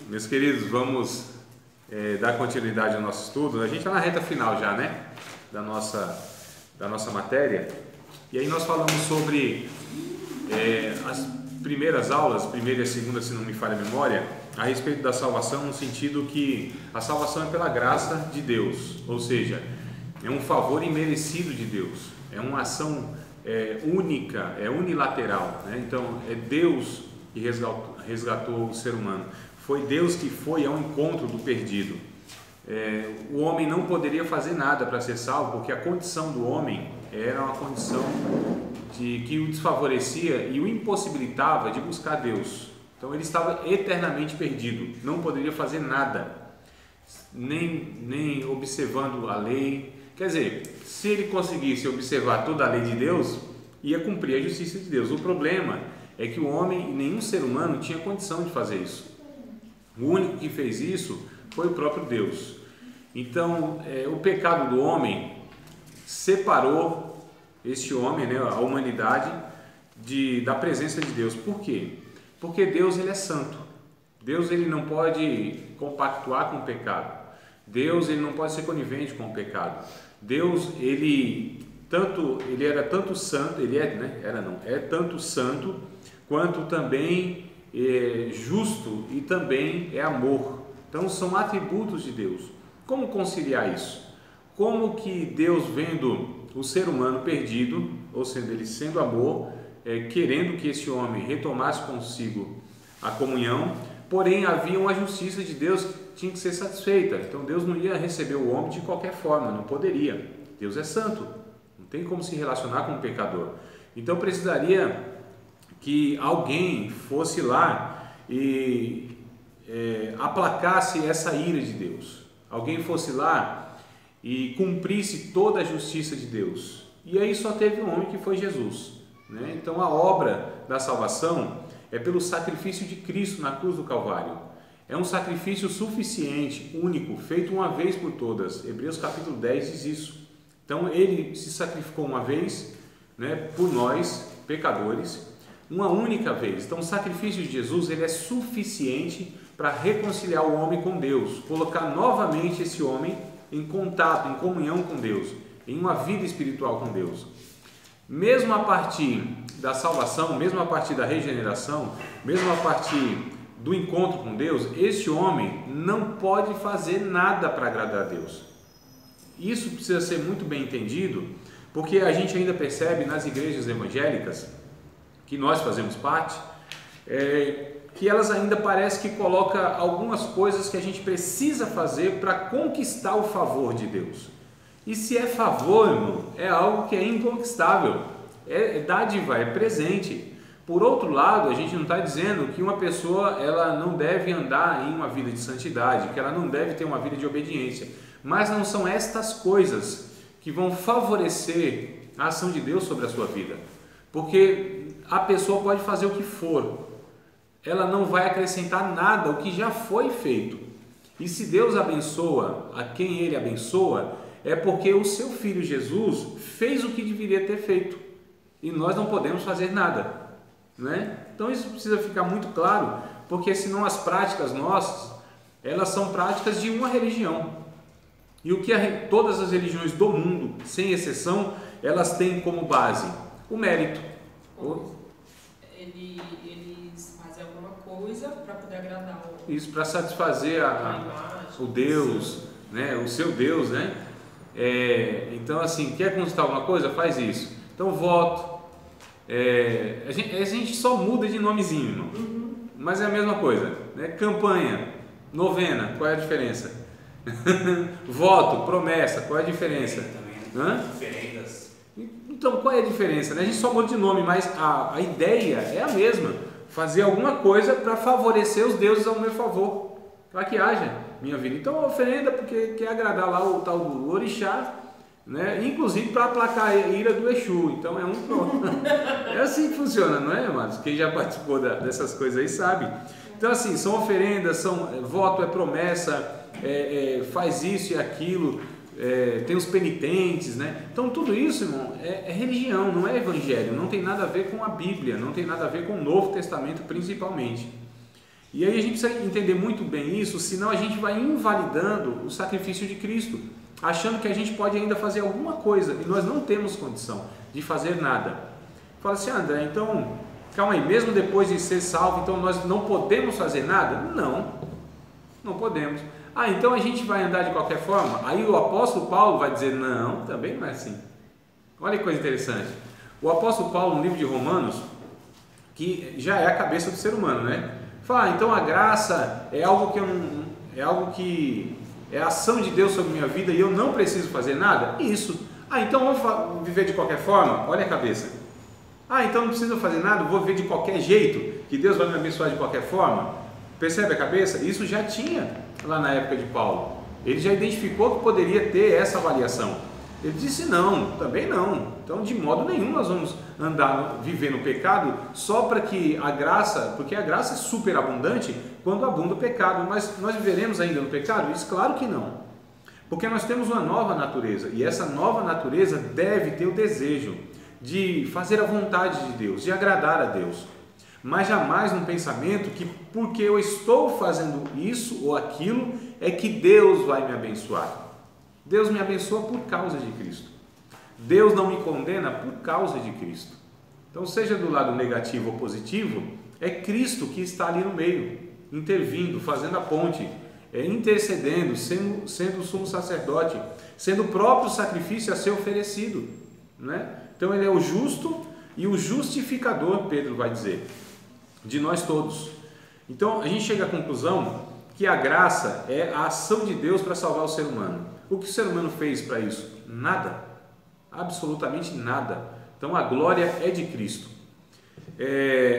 Meus queridos, vamos dar continuidade ao nosso estudo. A gente está na reta final já, né? Da nossa matéria. E aí nós falamos sobre as primeiras aulas, primeira e a segunda, se não me falha a memória, a respeito da salvação, no sentido que a salvação é pela graça de Deus, ou seja, é um favor imerecido de Deus, é uma ação única, é unilateral, né? Então é Deus que resgatou o ser humano, foi Deus que foi ao encontro do perdido. O homem não poderia fazer nada para ser salvo, porque a condição do homem era uma condição que o desfavorecia e o impossibilitava de buscar Deus. Então ele estava eternamente perdido, não poderia fazer nada, nem observando a lei. Quer dizer, se ele conseguisse observar toda a lei de Deus, ia cumprir a justiça de Deus. O problema é que o homem, nenhum ser humano tinha condição de fazer isso. O único que fez isso foi o próprio Deus. Então, o pecado do homem separou este homem, né, a humanidade, da presença de Deus. Por quê? Porque Deus, ele é santo. Deus, ele não pode compactuar com o pecado. Deus, ele não pode ser conivente com o pecado. Deus, ele era tanto santo, é tanto santo quanto também justo e também é amor. Então são atributos de Deus. Como conciliar isso? Como que Deus, vendo o ser humano perdido, ou seja, ele sendo amor, querendo que esse homem retomasse consigo a comunhão, porém havia uma justiça de Deus que tinha que ser satisfeita. Então Deus não ia receber o homem de qualquer forma, não poderia. Deus é santo, não tem como se relacionar com o pecador. Então precisaria que alguém fosse lá e aplacasse essa ira de Deus. Alguém fosse lá e cumprisse toda a justiça de Deus. E aí só teve um homem, que foi Jesus, né? Então a obra da salvação é pelo sacrifício de Cristo na cruz do Calvário. É um sacrifício suficiente, único, feito uma vez por todas. Hebreus capítulo 10 diz isso. Então ele se sacrificou uma vez, né, por nós, pecadores, uma única vez. Então o sacrifício de Jesus, ele é suficiente para reconciliar o homem com Deus, colocar novamente esse homem em contato, em comunhão com Deus, em uma vida espiritual com Deus. Mesmo a partir da salvação, mesmo a partir da regeneração, mesmo a partir do encontro com Deus, esse homem não pode fazer nada para agradar a Deus. Isso precisa ser muito bem entendido, porque a gente ainda percebe nas igrejas evangélicas, que nós fazemos parte, que elas ainda parecem que colocam algumas coisas que a gente precisa fazer para conquistar o favor de Deus. E se é favor, irmão, é algo que é inconquistável, é dádiva, é presente. Por outro lado, a gente não está dizendo que uma pessoa ela não deve andar em uma vida de santidade, que ela não deve ter uma vida de obediência, mas não são estas coisas que vão favorecer a ação de Deus sobre a sua vida, porque a pessoa pode fazer o que for, ela não vai acrescentar nada ao que já foi feito. E se Deus abençoa a quem Ele abençoa, é porque o seu Filho Jesus fez o que deveria ter feito, e nós não podemos fazer nada, né? Então isso precisa ficar muito claro, porque senão as práticas nossas, elas são práticas de uma religião, e o que todas as religiões do mundo, sem exceção, elas têm como base o mérito. Eles fazem alguma coisa para poder agradar isso, para satisfazer o Deus, né? O seu Deus, né? Então assim, quer conquistar alguma coisa? Faz isso. Então voto, a gente só muda de nomezinho, irmão. Mas é a mesma coisa, né? Campanha, novena, qual é a diferença? Voto, promessa, qual é a diferença? Então qual é a diferença, né? A gente só muda de nome, mas a ideia é a mesma, fazer alguma coisa para favorecer os deuses ao meu favor, para que haja minha vida. Então a oferenda porque quer agradar lá o tal do orixá, né? Inclusive para aplacar a ira do Exu. Então é assim que funciona, não é, amados? Quem já participou dessas coisas aí sabe. Então assim, são oferendas, voto, é promessa, faz isso e aquilo, tem os penitentes, né? Então tudo isso, irmão, é religião, não é evangelho, não tem nada a ver com a Bíblia, não tem nada a ver com o Novo Testamento principalmente. E aí a gente precisa entender muito bem isso, senão a gente vai invalidando o sacrifício de Cristo, achando que a gente pode ainda fazer alguma coisa, e nós não temos condição de fazer nada. Fala assim, André, então, calma aí, mesmo depois de ser salvo, então nós não podemos fazer nada? Não, não podemos. Ah, então a gente vai andar de qualquer forma? Aí o apóstolo Paulo vai dizer, não, também não é assim. Olha que coisa interessante. O apóstolo Paulo, no livro de Romanos, que já é a cabeça do ser humano, né? Fala, então a graça é algo que é a ação de Deus sobre a minha vida e eu não preciso fazer nada? Isso. Ah, então vou viver de qualquer forma? Olha a cabeça. Ah, então não preciso fazer nada, vou viver de qualquer jeito, que Deus vai me abençoar de qualquer forma? Percebe a cabeça? Isso já tinha lá na época de Paulo. Ele já identificou que poderia ter essa avaliação. Ele disse não, também não. Então de modo nenhum nós vamos viver no pecado só para que a graça, porque a graça é superabundante quando abunda o pecado, mas nós viveremos ainda no pecado? Isso claro que não. Porque nós temos uma nova natureza e essa nova natureza deve ter o desejo de fazer a vontade de Deus, de agradar a Deus. Mas jamais num pensamento que porque eu estou fazendo isso ou aquilo é que Deus vai me abençoar. Deus me abençoa por causa de Cristo. Deus não me condena por causa de Cristo. Então, seja do lado negativo ou positivo, é Cristo que está ali no meio, intervindo, fazendo a ponte, intercedendo, sendo o sumo sacerdote, sendo o próprio sacrifício a ser oferecido, né? Então, ele é o justo e o justificador, Pedro vai dizer, de nós todos. Então, a gente chega à conclusão que a graça é a ação de Deus para salvar o ser humano. O que o ser humano fez para isso? Nada, absolutamente nada. Então a glória é de Cristo.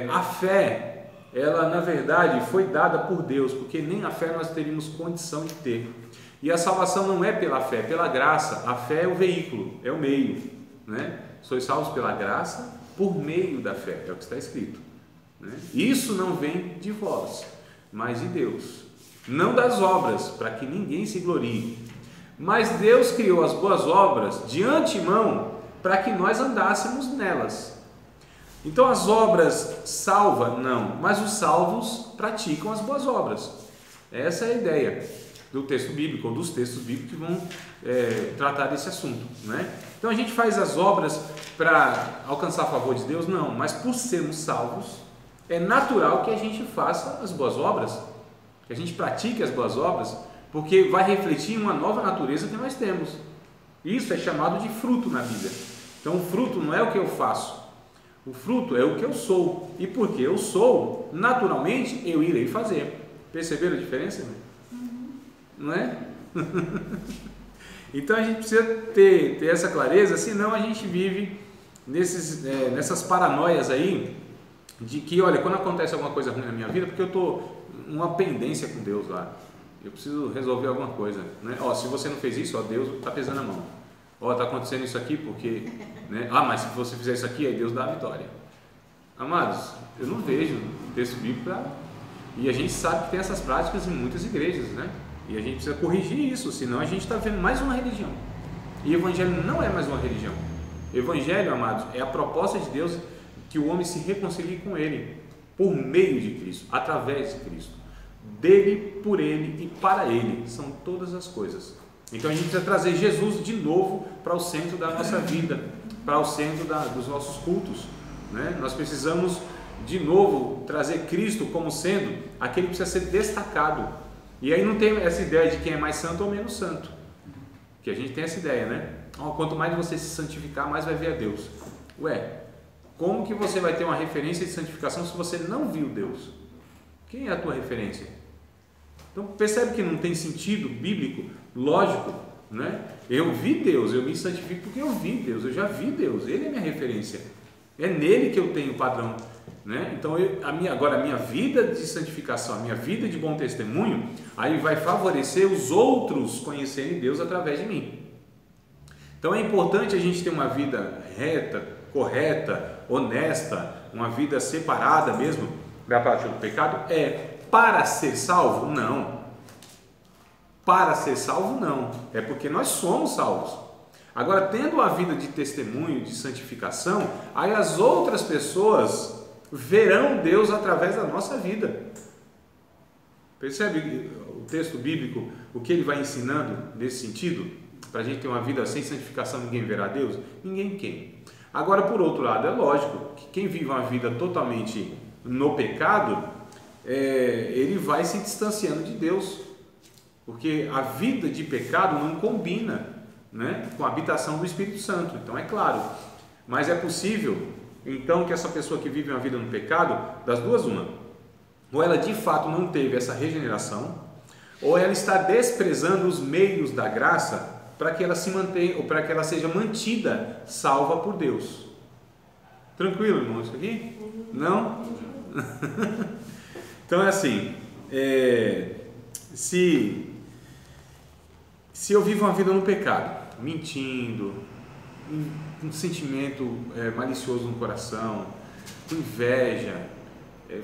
A fé, ela na verdade foi dada por Deus, porque nem a fé nós teríamos condição de ter. E a salvação não é pela fé, é pela graça. A fé é o veículo, é o meio, né? Sois salvos pela graça por meio da fé, é o que está escrito, né? Isso não vem de vós, mas de Deus, não das obras, para que ninguém se glorie. Mas Deus criou as boas obras de antemão para que nós andássemos nelas. Então as obras salvam? Não, mas os salvos praticam as boas obras. Essa é a ideia do texto bíblico, ou dos textos bíblicos que vão tratar desse assunto, né? Então a gente faz as obras para alcançar a favor de Deus? Não, mas por sermos salvos, é natural que a gente faça as boas obras, que a gente pratique as boas obras, porque vai refletir uma nova natureza que nós temos. Isso é chamado de fruto na Bíblia. Então o fruto não é o que eu faço, o fruto é o que eu sou, e porque eu sou, naturalmente eu irei fazer. Perceberam a diferença? Não é? Então a gente precisa ter essa clareza, senão a gente vive nessas paranoias aí, de que, olha, quando acontece alguma coisa ruim na minha vida, porque eu estou numa pendência com Deus lá, eu preciso resolver alguma coisa, né? Ó, se você não fez isso, ó, Deus está pesando a mão. Ó, está acontecendo isso aqui porque, né? Ah, mas se você fizer isso aqui, aí Deus dá a vitória. Amados, eu não vejo texto bíblico e a gente sabe que tem essas práticas em muitas igrejas, né? E a gente precisa corrigir isso, senão a gente está vendo mais uma religião. E o Evangelho não é mais uma religião. O Evangelho, amados, é a proposta de Deus que o homem se reconcilie com Ele, por meio de Cristo, através de Cristo. Dele, por Ele e para Ele, são todas as coisas. Então a gente precisa trazer Jesus de novo para o centro da nossa vida, para o centro dos nossos cultos, né? Nós precisamos de novo trazer Cristo como sendo aquele que precisa ser destacado. E aí não tem essa ideia de quem é mais santo ou menos santo, que a gente tem essa ideia, né? Quanto mais você se santificar, mais vai ver a Deus. Ué, como que você vai ter uma referência de santificação se você não viu Deus? Quem é a tua referência? Então percebe que não tem sentido bíblico, lógico, né? Eu vi Deus, eu me santifico porque eu vi Deus, eu já vi Deus, Ele é minha referência, é nele que eu tenho padrão, né? Então agora a minha vida de santificação, a minha vida de bom testemunho, aí vai favorecer os outros conhecerem Deus através de mim. Então é importante a gente ter uma vida reta, correta, honesta, uma vida separada mesmo da prática do pecado. Para ser salvo? Não. Para ser salvo, não. É porque nós somos salvos. Agora, tendo uma vida de testemunho, de santificação, aí as outras pessoas verão Deus através da nossa vida. Percebe o texto bíblico, o que ele vai ensinando nesse sentido? Para a gente ter uma vida sem santificação, ninguém verá Deus? Ninguém quer. Agora, por outro lado, é lógico que quem vive uma vida totalmente no pecado, ele vai se distanciando de Deus, porque a vida de pecado não combina, né, com a habitação do Espírito Santo. Então é claro, mas é possível então que essa pessoa que vive uma vida no pecado, das duas uma, ou ela de fato não teve essa regeneração, ou ela está desprezando os meios da graça para que ela se mantenha, ou para que ela seja mantida salva por Deus. Tranquilo, irmão, isso aqui? Não? Então é assim, se eu vivo uma vida no pecado, mentindo, um sentimento malicioso no coração, com inveja,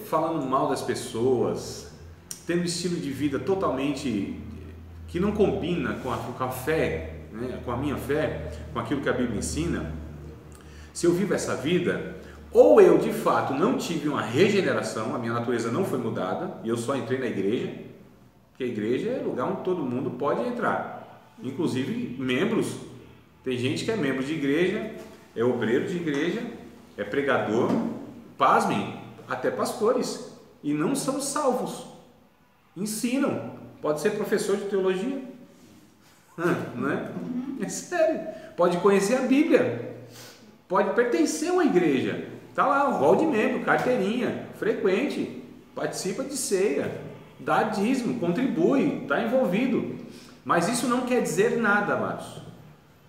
falando mal das pessoas, tendo um estilo de vida totalmente que não combina com a fé, né, com a minha fé, com aquilo que a Bíblia ensina, se eu vivo essa vida, ou eu de fato não tive uma regeneração, a minha natureza não foi mudada, e eu só entrei na igreja, porque a igreja é lugar onde todo mundo pode entrar, inclusive membros. Tem gente que é membro de igreja, é obreiro de igreja, é pregador, pasmem, até pastores, e não são salvos, ensinam, pode ser professor de teologia, não é? É sério, pode conhecer a Bíblia, pode pertencer a uma igreja, está lá, o rol de membro, carteirinha, frequente, participa de ceia, dá dízimo, contribui, está envolvido, mas isso não quer dizer nada, amados.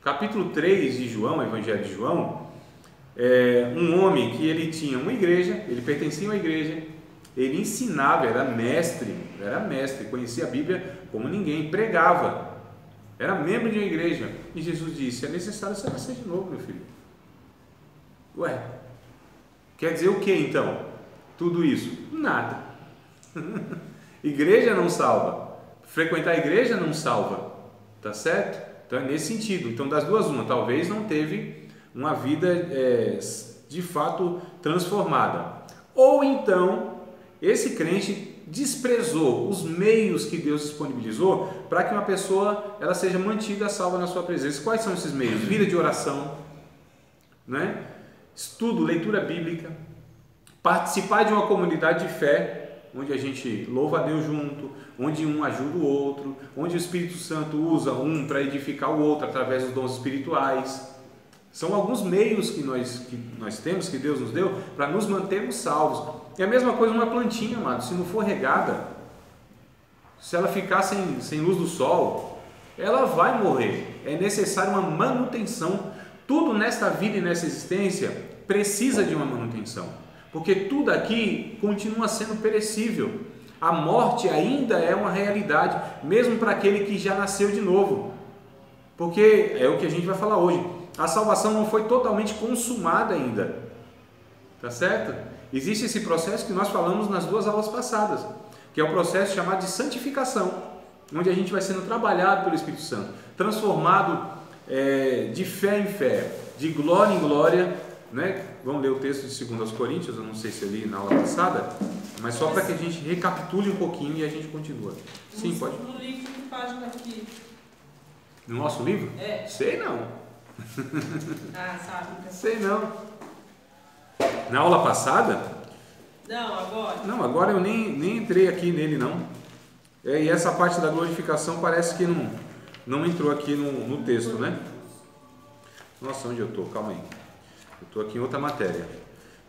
Capítulo 3 de João, Evangelho de João, um homem que ele tinha uma igreja, ele pertencia a uma igreja, ele ensinava, era mestre, conhecia a Bíblia como ninguém, pregava, era membro de uma igreja, e Jesus disse: é necessário você nascer de novo, meu filho. Ué, quer dizer o que então? Tudo isso? Nada. Igreja não salva, frequentar a igreja não salva, tá certo? Então é nesse sentido. Então das duas uma, talvez não teve uma vida de fato transformada, ou então esse crente desprezou os meios que Deus disponibilizou para que uma pessoa ela seja mantida salva na sua presença. Quais são esses meios? Vida de oração, né? Estudo, leitura bíblica, participar de uma comunidade de fé, onde a gente louva a Deus junto, onde um ajuda o outro, onde o Espírito Santo usa um para edificar o outro através dos dons espirituais. São alguns meios que nós temos, que Deus nos deu, para nos mantermos salvos. É a mesma coisa uma plantinha, amado, se não for regada, se ela ficar sem luz do sol, ela vai morrer. É necessário uma manutenção. Tudo nesta vida e nessa existência precisa de uma manutenção, porque tudo aqui continua sendo perecível. A morte ainda é uma realidade, mesmo para aquele que já nasceu de novo, porque é o que a gente vai falar hoje. A salvação não foi totalmente consumada ainda, tá certo? Existe esse processo que nós falamos nas duas aulas passadas, que é o processo chamado de santificação, onde a gente vai sendo trabalhado pelo Espírito Santo, transformado de fé em fé, de glória em glória, né? Vamos ler o texto de 2 Coríntios, eu não sei se eu li na aula passada, mas só para que a gente recapitule um pouquinho e a gente continua. Sim, pode. No livro, que página aqui? No nosso livro? Sei não. Sabe. Sei não. Na aula passada? Não, agora. Não, agora eu nem entrei aqui nele não. E essa parte da glorificação parece que não entrou aqui no texto, né? Nossa, onde eu estou? Calma aí. Eu estou aqui em outra matéria.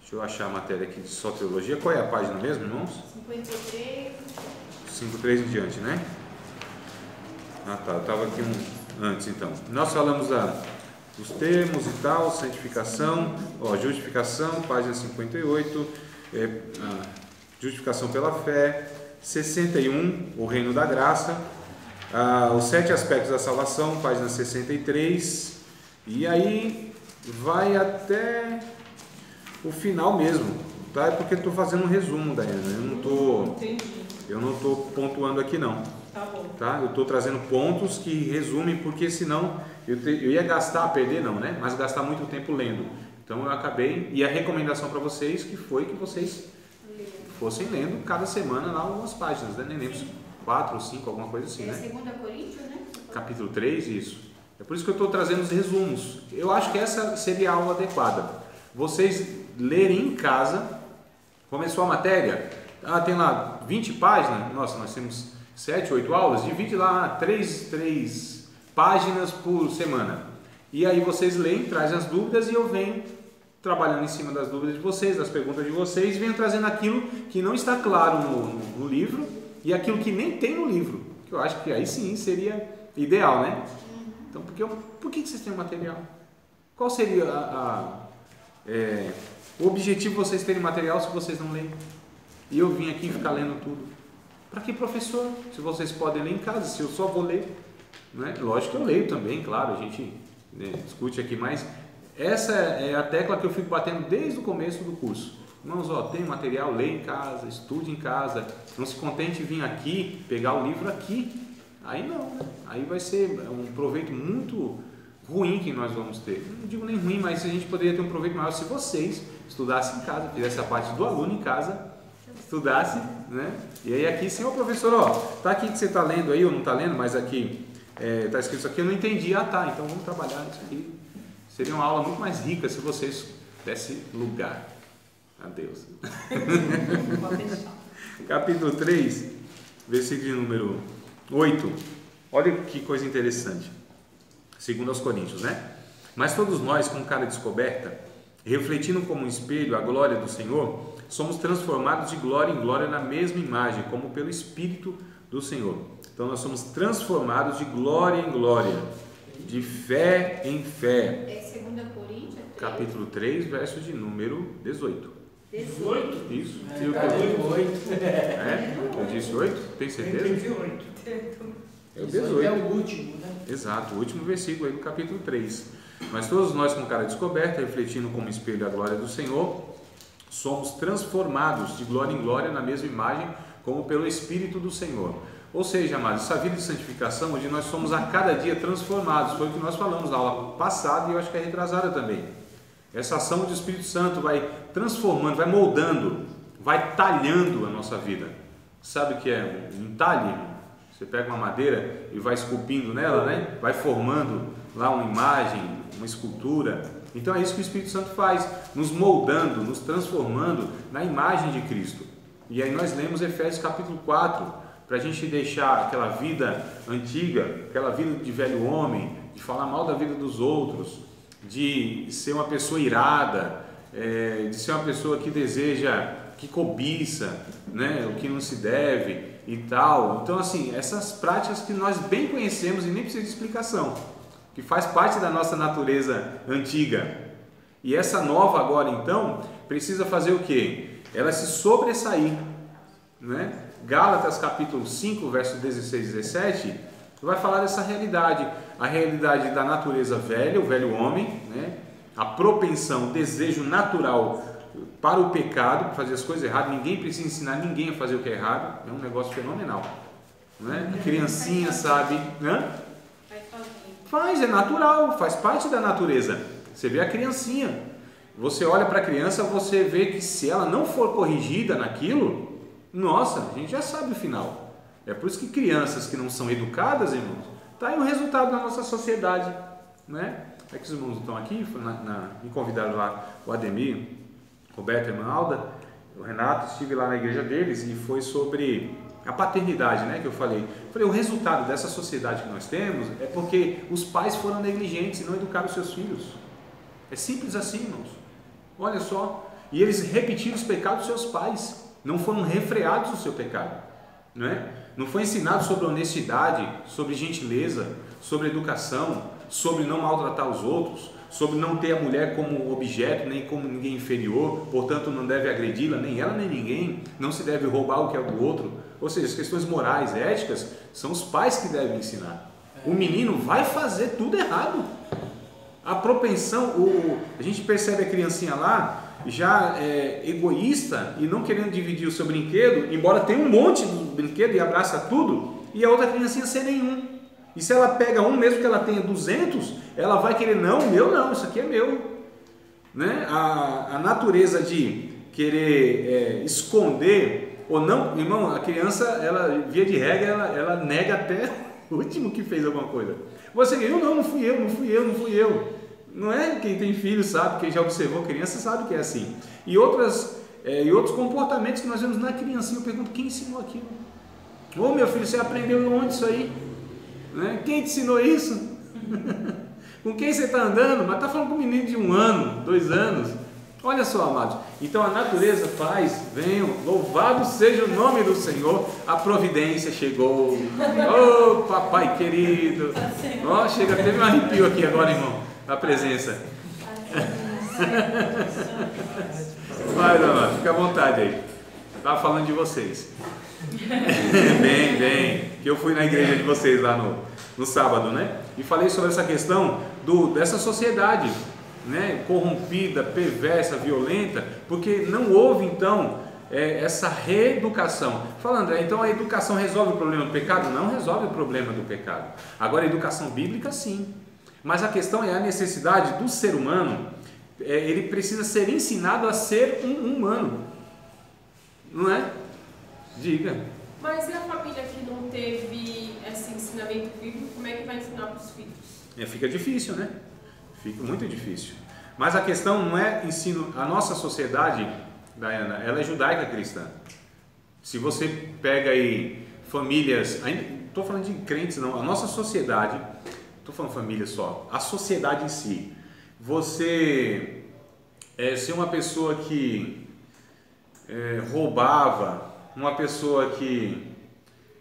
Deixa eu achar a matéria aqui de soteriologia. Qual é a página mesmo, irmãos? 53. 53 em diante, né? Ah tá, eu estava aqui antes então. Nós falamos dos termos e tal, santificação, justificação, página 58, justificação pela fé, 61, o reino da graça, os 7 aspectos da salvação, página 63, e aí vai até o final mesmo, tá? É porque estou fazendo um resumo, Daiane, eu não estou pontuando aqui não. Tá bom. Tá? Eu estou trazendo pontos que resumem, porque senão eu ia perder não, né? Mas gastar muito tempo lendo. Então eu acabei, e a recomendação para vocês que foi que vocês fossem lendo cada semana lá algumas páginas, né? Nem lembro, 4 ou 5, alguma coisa assim, né? 2 Coríntios, né? Capítulo 3, isso. É por isso que eu estou trazendo os resumos. Eu acho que essa seria a aula adequada. Vocês lerem em casa, começou a matéria, tem lá 20 páginas, nossa, nós temos 7, 8 aulas, divide lá 3 páginas por semana. E aí vocês leem, trazem as dúvidas e eu venho trabalhando em cima das dúvidas de vocês, das perguntas de vocês, e venho trazendo aquilo que não está claro no livro e aquilo que nem tem no livro, que eu acho que aí sim seria ideal, né? Então, por que vocês têm o material? Qual seria o objetivo de vocês terem material se vocês não leem? E eu vim aqui ficar lendo tudo. Para que professor? Se vocês podem ler em casa, se eu só vou ler, né? Lógico que eu leio também, claro, a gente discute aqui, mas essa é a tecla que eu fico batendo desde o começo do curso. Irmãos, tem material, leia em casa, estude em casa, não se contente em vir aqui, pegar o livro aqui. Aí não, né? Aí vai ser um proveito muito ruim que nós vamos ter. Não digo nem ruim, mas a gente poderia ter um proveito maior se vocês estudassem em casa, fizessem a parte do aluno em casa, estudasse, né? E aí aqui, senhor professor, tá aqui que você está lendo aí ou não está lendo, mas aqui está escrito isso aqui, eu não entendi. Tá, então vamos trabalhar isso aqui. Seria uma aula muito mais rica se vocês dessem lugar a Deus. Capítulo 3, versículo de número 8. Olha que coisa interessante. Segundo aos Coríntios, né? Mas todos nós, com cara descoberta, refletindo como um espelho a glória do Senhor, somos transformados de glória em glória na mesma imagem, como pelo Espírito do Senhor. Então nós somos transformados de glória em glória, de fé em fé. É 2 Coríntios? Capítulo 3, verso de número 18. 18? Isso. Eu disse 8? Tem certeza? É o 18. É o último, né? Exato, o último versículo aí do capítulo 3. Mas todos nós com cara descoberta, refletindo como espelho a glória do Senhor, somos transformados de glória em glória na mesma imagem, como pelo Espírito do Senhor. Ou seja, amados, essa vida de santificação, onde nós somos a cada dia transformados, foi o que nós falamos na aula passada e eu acho que é retrasada também. Essa ação do Espírito Santo vai transformando, vai moldando, vai talhando a nossa vida. Sabe o que é um talhe? Você pega uma madeira e vai esculpindo nela, né? Vai formando lá uma imagem, uma escultura. Então é isso que o Espírito Santo faz, nos moldando, nos transformando na imagem de Cristo. E aí nós lemos Efésios capítulo 4, para a gente deixar aquela vida antiga, aquela vida de velho homem, de falar mal da vida dos outros, de ser uma pessoa irada, de ser uma pessoa que deseja, que cobiça, né, o que não se deve e tal. Então assim, essas práticas que nós bem conhecemos e nem precisa de explicação, que faz parte da nossa natureza antiga. E essa nova agora então, precisa fazer o quê? Ela se sobressair, né? Gálatas capítulo 5, verso 16 e 17, vai falar dessa realidade, a realidade da natureza velha, o velho homem, né? A propensão, o desejo natural para o pecado, para fazer as coisas erradas. Ninguém precisa ensinar ninguém a fazer o que é errado, é um negócio fenomenal, né? A criancinha sabe, né? Faz, é natural, faz parte da natureza. Você vê a criancinha, você olha para a criança, você vê que se ela não for corrigida naquilo, nossa, a gente já sabe o final. É por isso que crianças que não são educadas, irmãos, está aí o resultado da nossa sociedade, né? É que os irmãos estão aqui, me convidaram lá, o Ademir, Roberto e a irmã Alda, o Renato, estive lá na igreja deles e foi sobre a paternidade, né, que eu falei. O resultado dessa sociedade que nós temos é porque os pais foram negligentes e não educaram os seus filhos. É simples assim, irmãos. Olha só, e eles repetiram os pecados dos seus pais. Não foram refreados do seu pecado, não é? Não foi ensinado sobre honestidade, sobre gentileza, sobre educação, sobre não maltratar os outros, sobre não ter a mulher como objeto, nem como ninguém inferior, portanto não deve agredi-la, nem ela nem ninguém, não se deve roubar o que é do outro. Ou seja, as questões morais, éticas, são os pais que devem ensinar. O menino vai fazer tudo errado. A propensão, a gente percebe a criancinha lá, já egoísta e não querendo dividir o seu brinquedo, embora tenha um monte de brinquedo e abraça tudo, e a outra criancinha sem nenhum. E se ela pega um, mesmo que ela tenha 200, ela vai querer, não, meu não, isso aqui é meu. Né? A natureza de querer esconder ou não, irmão, a criança, ela via de regra, ela nega até o último que fez alguma coisa. Você, não fui eu. Não é? Quem tem filho sabe, quem já observou criança sabe que é assim. E outros comportamentos que nós vemos na criancinha, eu pergunto, quem ensinou aquilo? Ô meu filho, você aprendeu onde isso aí? Né? Quem te ensinou isso? Com quem você está andando? Mas está falando com um menino de 1 ano, 2 anos. Olha só, amados. Então a natureza faz, venham, louvado seja o nome do Senhor, a providência chegou. Oh, papai querido. Ó, chega, teve um arrepio aqui agora, irmão, a presença. Vai, amado, fica à vontade aí. Estava falando de vocês. Bem, que eu fui na igreja de vocês lá no sábado, né? E falei sobre essa questão dessa sociedade, né? Corrompida, perversa, violenta, porque não houve então essa reeducação. Fala, André, então a educação resolve o problema do pecado? Não resolve o problema do pecado. Agora a educação bíblica sim. Mas a questão é a necessidade do ser humano, ele precisa ser ensinado a ser um humano, não é? Diga. Mas e a família que não teve esse ensinamento bíblico, como é que vai ensinar para os filhos? Fica difícil, né? Fica muito difícil. Mas a questão não é ensino. A nossa sociedade, Diana, ela é judaica cristã. Se você pega aí famílias, estou falando de crentes não, a nossa sociedade, estou falando família só, a sociedade em si, você ser uma pessoa que roubava, uma pessoa que,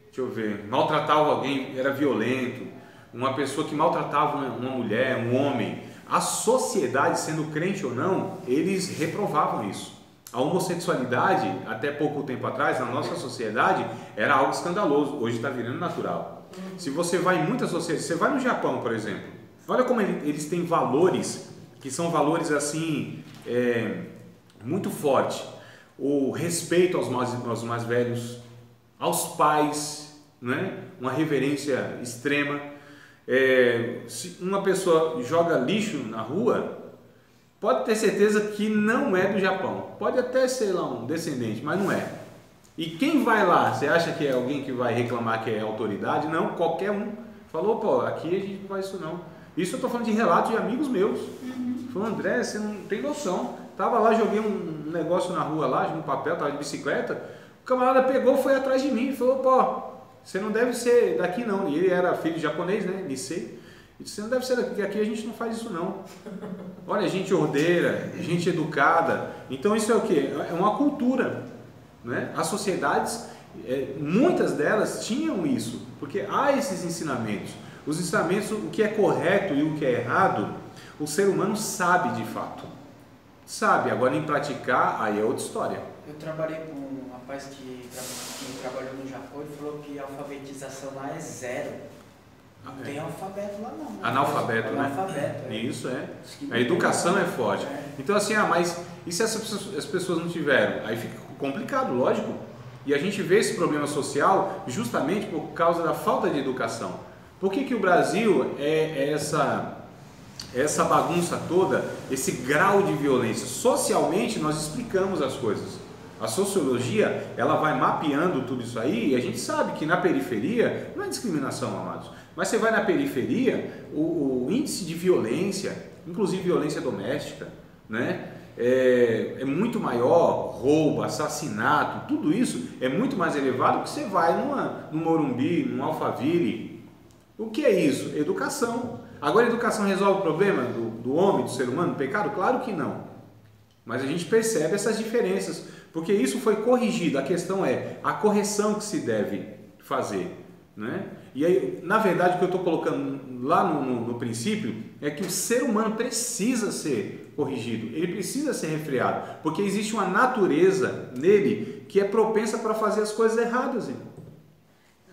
deixa eu ver, maltratava alguém, era violento, uma pessoa que maltratava uma mulher, um homem, a sociedade, sendo crente ou não, eles reprovavam isso. A homossexualidade, até pouco tempo atrás, na nossa sociedade, era algo escandaloso, hoje está virando natural. Se você vai em muitas sociedades, você vai no Japão, por exemplo, olha como eles têm valores, que são valores assim, muito fortes. O respeito aos mais velhos, aos pais, né? Uma reverência extrema. Se uma pessoa joga lixo na rua, pode ter certeza que não é do Japão. Pode até ser lá um descendente, mas não é. E quem vai lá? Você acha que é alguém que vai reclamar que é autoridade? Não, qualquer um. Falou, pô, aqui a gente não faz isso não. Isso eu estou falando de relatos de amigos meus. Falou, André, você não tem noção. Tava lá, joguei um negócio na rua lá, um papel, tava de bicicleta. O camarada pegou, foi atrás de mim e falou, pô, você não deve ser daqui não. E ele era filho de japonês, né? Nisei. E disse, você não deve ser daqui, porque aqui a gente não faz isso não. Olha, gente ordeira, gente educada. Então isso é o quê? É uma cultura, né? As sociedades, muitas delas tinham isso, porque há esses ensinamentos. Os ensinamentos, o que é correto e o que é errado, o ser humano sabe de fato. Sabe, agora em praticar, aí é outra história. Eu trabalhei com um rapaz que trabalhou no Japão e falou que a alfabetização lá é 0. Não tem alfabeto lá não. Analfabeto, né? Analfabeto, Isso é. A educação é forte. Então assim, mas e se as pessoas não tiveram? Aí fica complicado, lógico. E a gente vê esse problema social justamente por causa da falta de educação. Por que o Brasil é essa bagunça toda, esse grau de violência? Socialmente nós explicamos as coisas. A sociologia, ela vai mapeando tudo isso aí e a gente sabe que na periferia, não é discriminação, amados, mas você vai na periferia, o índice de violência, inclusive violência doméstica, né, é muito maior, roubo, assassinato, tudo isso é muito mais elevado que você vai no Morumbi, no Alphaville. O que é isso? Educação. Agora a educação resolve o problema do homem, do ser humano, do pecado? Claro que não. Mas a gente percebe essas diferenças, porque isso foi corrigido. A questão é a correção que se deve fazer, né? E aí, na verdade, o que eu estou colocando lá no princípio é que o ser humano precisa ser corrigido, ele precisa ser refreado, porque existe uma natureza nele que é propensa para fazer as coisas erradas.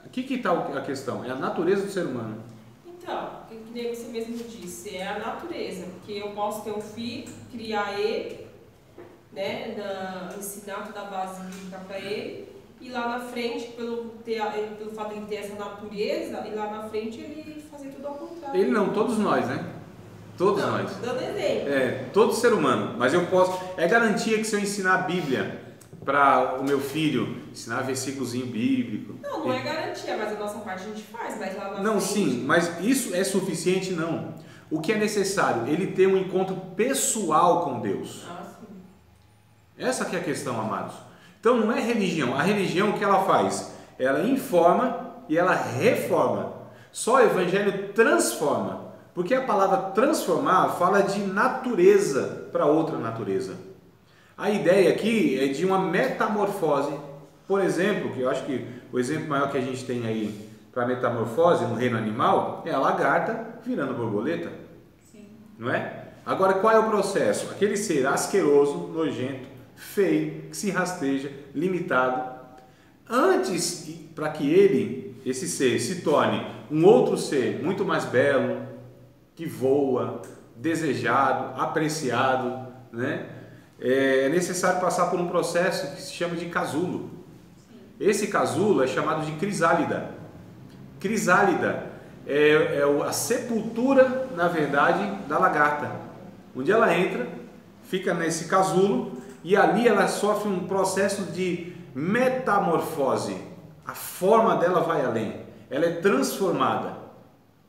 Aqui que está a questão, é a natureza do ser humano. Então, que nem você mesmo disse, é a natureza, porque eu posso ter um filho, criar ele, né, ensinar toda a base bíblica para ele, e lá na frente, pelo fato de ele ter essa natureza, e lá na frente ele fazer tudo ao contrário. Ele não, todos nós, né? Todos Não, nós. dando exemplo. Todo ser humano. Mas eu posso. É garantia que se eu ensinar a Bíblia para o meu filho, ensinar versículozinho bíblico. Não é garantia, mas a nossa parte a gente faz, mas lá na Não, frente... sim, mas isso é suficiente? Não. O que é necessário? Ele ter um encontro pessoal com Deus. Ah, sim. Essa que é a questão, amados. Então não é religião. A religião, o que ela faz? Ela informa e ela reforma. Só o Evangelho transforma. Porque a palavra transformar fala de natureza para outra natureza. A ideia aqui é de uma metamorfose. Por exemplo, que eu acho que o exemplo maior que a gente tem aí para metamorfose no reino animal é a lagarta virando borboleta. Sim. Não é? Agora, qual é o processo? Aquele ser asqueroso, nojento, feio, que se rasteja, limitado. Antes, para que ele, esse ser, se torne um outro ser muito mais belo, que voa, desejado, apreciado, né? É necessário passar por um processo que se chama de casulo. Esse casulo é chamado de crisálida. Crisálida é a sepultura, na verdade, da lagarta. Onde ela entra, fica nesse casulo e ali ela sofre um processo de metamorfose. A forma dela vai além. Ela é transformada.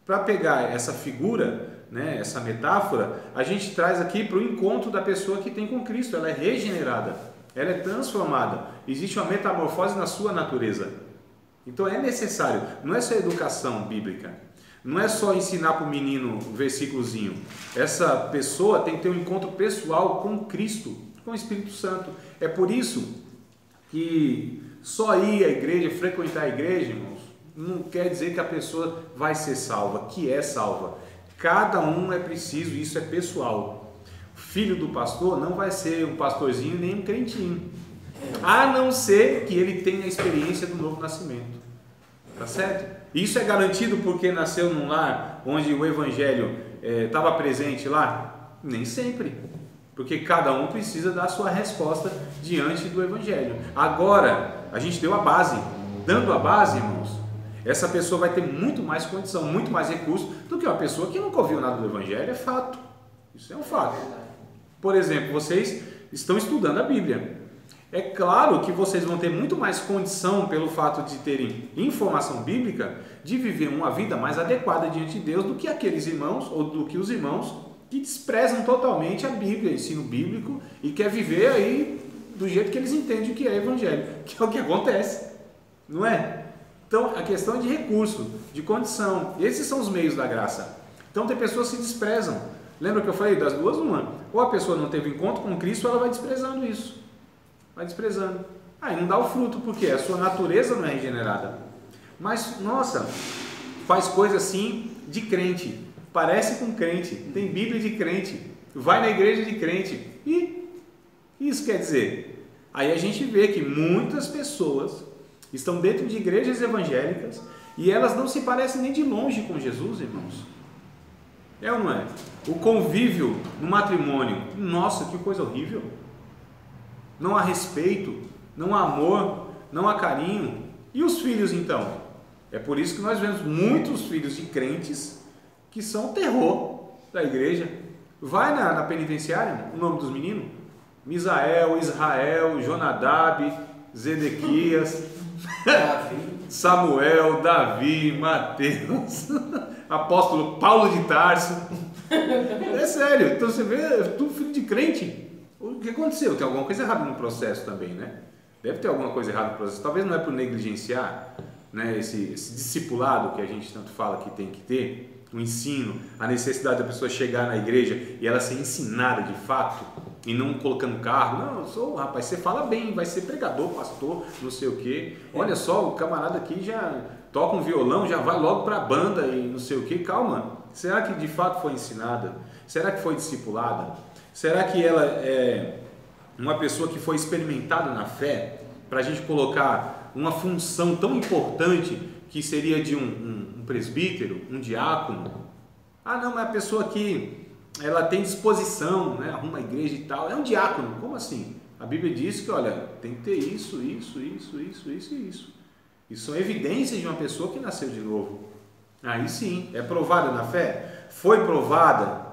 Para pegar essa figura, né, essa metáfora, a gente traz aqui para o encontro da pessoa que tem com Cristo. Ela é regenerada, ela é transformada. Existe uma metamorfose na sua natureza. Então é necessário, não é só educação bíblica, não é só ensinar para o menino um versículozinho. Essa pessoa tem que ter um encontro pessoal com Cristo, com o Espírito Santo. É por isso que só ir à igreja, frequentar a igreja, irmãos, não quer dizer que a pessoa vai ser salva, que é salva. Cada um é preciso, isso é pessoal. O filho do pastor não vai ser um pastorzinho nem um crentinho, a não ser que ele tenha a experiência do novo nascimento. Tá certo? Isso é garantido porque nasceu num lar onde o evangelho estava presente lá? Nem sempre. Porque cada um precisa dar a sua resposta diante do evangelho. Agora, a gente deu a base. Dando a base, irmãos, essa pessoa vai ter muito mais condição, muito mais recurso do que uma pessoa que nunca ouviu nada do Evangelho. É fato, isso é um fato. Por exemplo, vocês estão estudando a Bíblia. É claro que vocês vão ter muito mais condição, pelo fato de terem informação bíblica, de viver uma vida mais adequada diante de Deus do que aqueles irmãos, ou do que os irmãos que desprezam totalmente a Bíblia, o ensino bíblico, e quer viver aí do jeito que eles entendem o que é Evangelho, que é o que acontece, não é? Então, a questão é de recurso, de condição. Esses são os meios da graça. Então, tem pessoas que se desprezam. Lembra que eu falei das duas? Uma. Ou a pessoa não teve encontro com Cristo, ou ela vai desprezando isso. Vai desprezando. Aí não dá o fruto, porque a sua natureza não é regenerada. Mas, nossa, faz coisa assim de crente. Parece com crente. Tem Bíblia de crente. Vai na igreja de crente. E isso quer dizer? Aí a gente vê que muitas pessoas estão dentro de igrejas evangélicas e elas não se parecem nem de longe com Jesus, irmãos. É ou não é? O convívio no matrimônio, nossa, que coisa horrível. Não há respeito, não há amor, não há carinho. E os filhos então? É por isso que nós vemos muitos filhos de crentes que são o terror da igreja. Vai na penitenciária, o nome dos meninos? Misael, Israel, Jonadab, Zedequias, Davi. Samuel, Davi, Mateus, apóstolo Paulo de Tarso. É sério, então você vê, tudo filho de crente. O que aconteceu? Tem alguma coisa errada no processo também, né? Deve ter alguma coisa errada no processo. Talvez não é por negligenciar, né, esse discipulado que a gente tanto fala que tem que ter, o ensino, a necessidade da pessoa chegar na igreja e ela ser ensinada de fato, e não colocando carro. Não, eu sou, rapaz, você fala bem, vai ser pregador, pastor, não sei o quê. Olha só, o camarada aqui já toca um violão, já vai logo para a banda e não sei o quê. Calma, será que de fato foi ensinada? Será que foi discipulada? Será que ela é uma pessoa que foi experimentada na fé, para a gente colocar uma função tão importante que seria de um presbítero, um diácono? Ah não, mas a pessoa que ela tem disposição, né? Arruma a igreja e tal, é um diácono. Como assim? A Bíblia diz que, olha, tem que ter isso. Isso são evidências de uma pessoa que nasceu de novo. Aí sim, é provada na fé? Foi provada?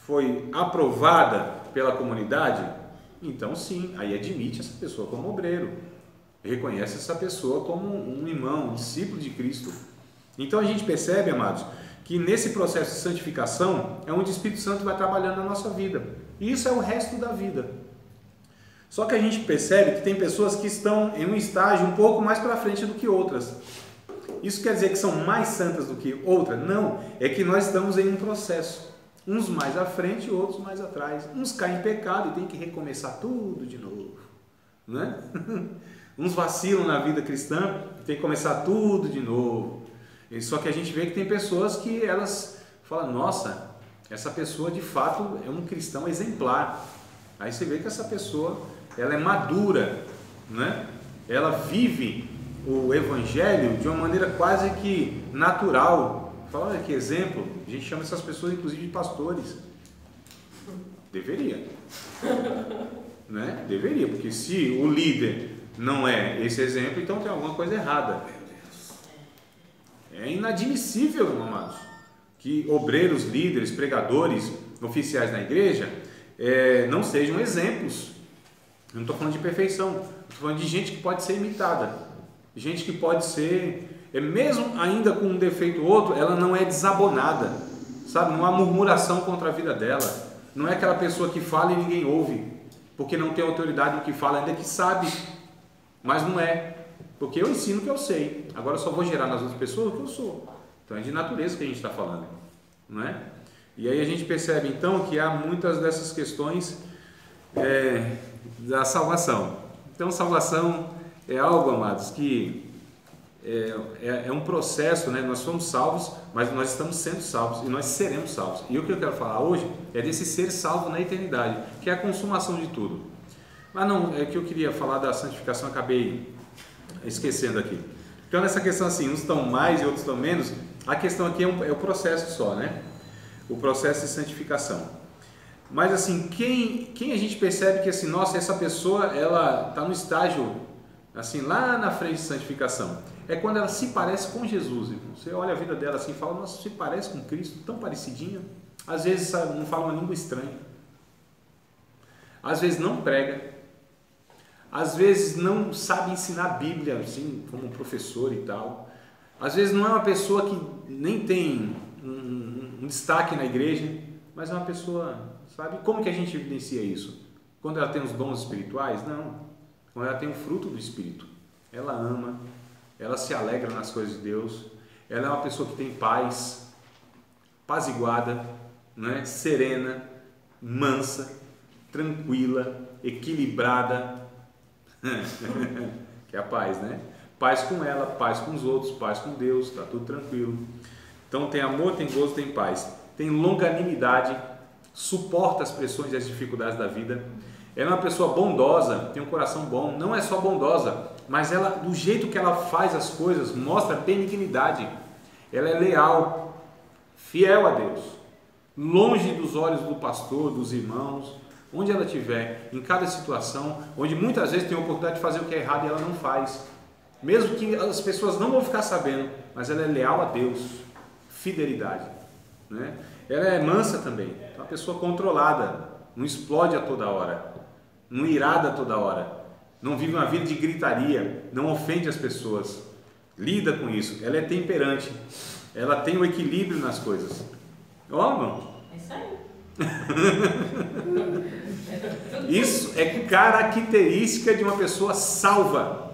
foi aprovada pela comunidade, então sim, aí admite essa pessoa como obreiro, reconhece essa pessoa como um irmão, um discípulo de Cristo. Então a gente percebe, amados, que nesse processo de santificação é onde o Espírito Santo vai trabalhando na nossa vida. E isso é o resto da vida. Só que a gente percebe que tem pessoas que estão em um estágio um pouco mais para frente do que outras. Isso quer dizer que são mais santas do que outras? Não, é que nós estamos em um processo. Uns mais à frente e outros mais atrás. Uns caem em pecado e tem que recomeçar tudo de novo, né? Uns vacilam na vida cristã e tem que começar tudo de novo. Só que a gente vê que tem pessoas que elas falam, nossa, essa pessoa de fato é um cristão exemplar. Aí você vê que essa pessoa, ela é madura, né? Ela vive o evangelho de uma maneira quase que natural. Fala, olha que exemplo, a gente chama essas pessoas inclusive de pastores. Deveria, né? Deveria, porque se o líder não é esse exemplo, então tem alguma coisa errada. É inadmissível, amados, que obreiros, líderes, pregadores, oficiais na igreja não sejam exemplos. Eu não estou falando de perfeição, estou falando de gente que pode ser imitada, gente que pode ser, mesmo ainda com um defeito ou outro, ela não é desabonada, sabe? Não há murmuração contra a vida dela, não é aquela pessoa que fala e ninguém ouve, porque não tem autoridade no que fala, ainda que sabe, mas não é. Porque eu ensino o que eu sei, agora eu só vou gerar nas outras pessoas o que eu sou. Então é de natureza que a gente está falando, não é? E aí a gente percebe então que há muitas dessas questões da salvação. Então salvação é algo, amados, que é um processo, né? Nós somos salvos, mas nós estamos sendo salvos e nós seremos salvos. E o que eu quero falar hoje é desse ser salvo na eternidade, que é a consumação de tudo. Mas não, é que eu queria falar da santificação, acabei esquecendo aqui. Então nessa questão assim, uns estão mais e outros estão menos, a questão aqui é o processo só, né? O processo de santificação. Mas assim, quem a gente percebe que assim, nossa, essa pessoa ela está no estágio assim, lá na frente de santificação, é quando ela se parece com Jesus. Você olha a vida dela assim e fala, nossa, se parece com Cristo, tão parecidinha. Às vezes não fala uma língua estranha, às vezes não prega, às vezes não sabe ensinar a Bíblia, assim, como professor e tal. Às vezes não é uma pessoa que nem tem um destaque na igreja, mas é uma pessoa, sabe? Como que a gente evidencia isso? Quando ela tem os dons espirituais? Não. Quando ela tem o fruto do Espírito. Ela ama, ela se alegra nas coisas de Deus, ela é uma pessoa que tem paz, apaziguada, né? Serena, mansa, tranquila, equilibrada, que é a paz, né? Paz com ela, paz com os outros, paz com Deus, está tudo tranquilo. Então tem amor, tem gozo, tem paz, tem longanimidade, suporta as pressões e as dificuldades da vida. Ela é uma pessoa bondosa, tem um coração bom, não é só bondosa, mas ela, do jeito que ela faz as coisas, mostra benignidade. Ela é leal, fiel a Deus, longe dos olhos do pastor, dos irmãos, onde ela estiver, em cada situação, onde muitas vezes tem a oportunidade de fazer o que é errado e ela não faz, mesmo que as pessoas não vão ficar sabendo, mas ela é leal a Deus, fidelidade, né? Ela é mansa também, é uma pessoa controlada, não explode a toda hora, não irada a toda hora, não vive uma vida de gritaria, não ofende as pessoas, lida com isso. Ela é temperante, ela tem o equilíbrio nas coisas. Ó, irmão, É isso aí. isso é característica de uma pessoa salva.